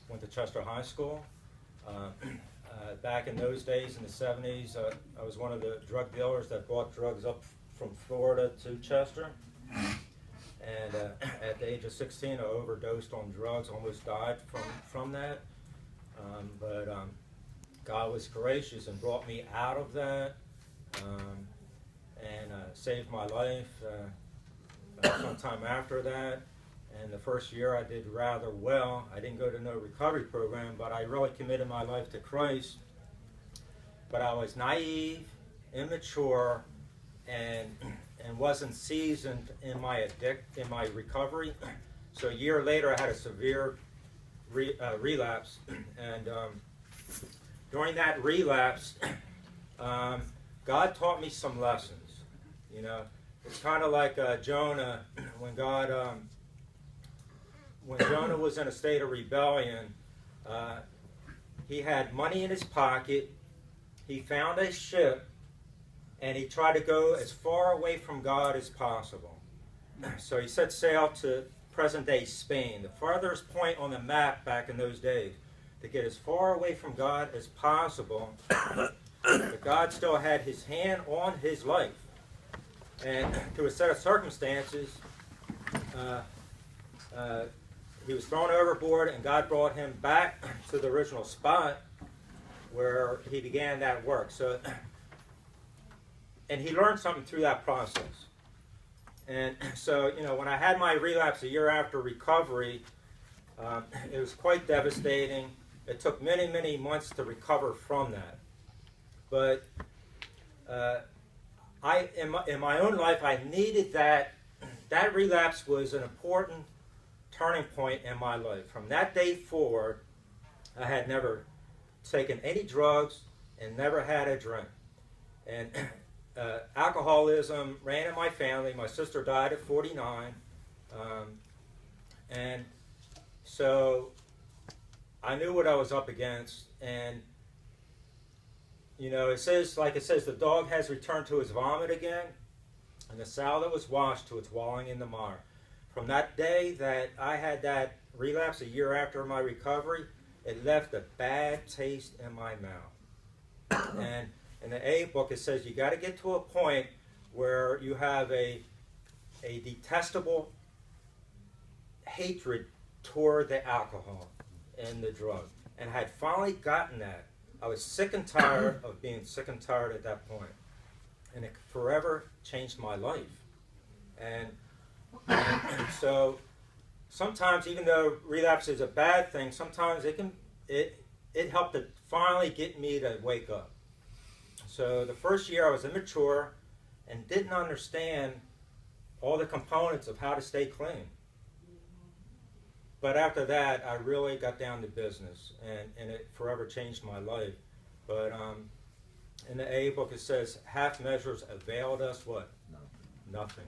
went to Chester High School. Back in those days, in the 70s, I was one of the drug dealers that brought drugs up from Florida to Chester. And at the age of 16, I overdosed on drugs, almost died from that. But God was gracious and brought me out of that and saved my life sometime after that. And the first year I did rather well. I didn't go to no recovery program, but I really committed my life to Christ. But I was naive, immature, and wasn't seasoned in my recovery. So a year later, I had a severe relapse, and during that relapse, God taught me some lessons. You know, it's kind of like Jonah when Jonah was in a state of rebellion. He had money in his pocket. He found a ship, and he tried to go as far away from God as possible. So he set sail to present-day Spain, the farthest point on the map back in those days, to get as far away from God as possible. But God still had his hand on his life. And through a set of circumstances, he was thrown overboard, and God brought him back to the original spot where he began that work. So, and he learned something through that process. And so, you know, when I had my relapse a year after recovery, it was quite devastating. It took many, many months to recover from that. But in my own life, I needed that. That relapse was an important turning point in my life. From that day forward, I had never taken any drugs and never had a drink. And alcoholism ran in my family. My sister died at 49. And so I knew what I was up against. And, you know, it says, the dog has returned to his vomit again, and the sow that was washed to its wallowing in the mire. From that day that I had that relapse, a year after my recovery, it left a bad taste in my mouth. And in the A book, it says you got to get to a point where you have a detestable hatred toward the alcohol and the drug. And I had finally gotten that. I was sick and tired of being sick and tired at that point. And it forever changed my life. And so sometimes, even though relapse is a bad thing, sometimes it helped to finally get me to wake up. So the first year I was immature and didn't understand all the components of how to stay clean. But after that, I really got down to business, and it forever changed my life. But in the A book, it says, half measures availed us what? Nothing.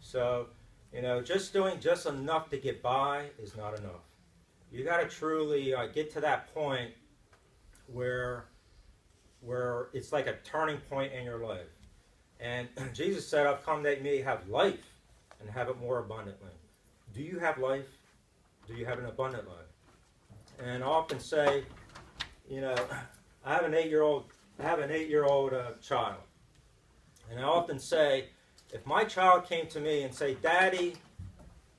So, you know, just doing just enough to get by is not enough. You got to truly get to that point where it's like a turning point in your life. And Jesus said, I've come that you may have life and have it more abundantly. Do you have life? Do you have an abundant life? And I often say, you know, I have an 8-year-old child. And I often say, if my child came to me and say, Daddy,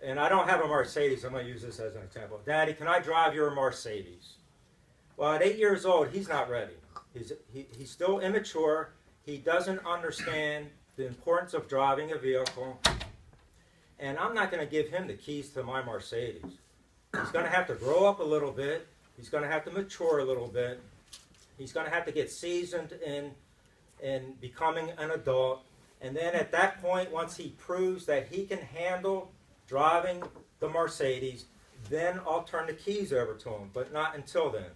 and I don't have a Mercedes, I'm going to use this as an example. Daddy, can I drive your Mercedes? Well, at 8 years old, he's not ready. He's still immature. He doesn't understand the importance of driving a vehicle. And I'm not going to give him the keys to my Mercedes. He's going to have to grow up a little bit. He's going to have to mature a little bit. He's going to have to get seasoned in becoming an adult. And then at that point, once he proves that he can handle driving the Mercedes, then I'll turn the keys over to him, but not until then.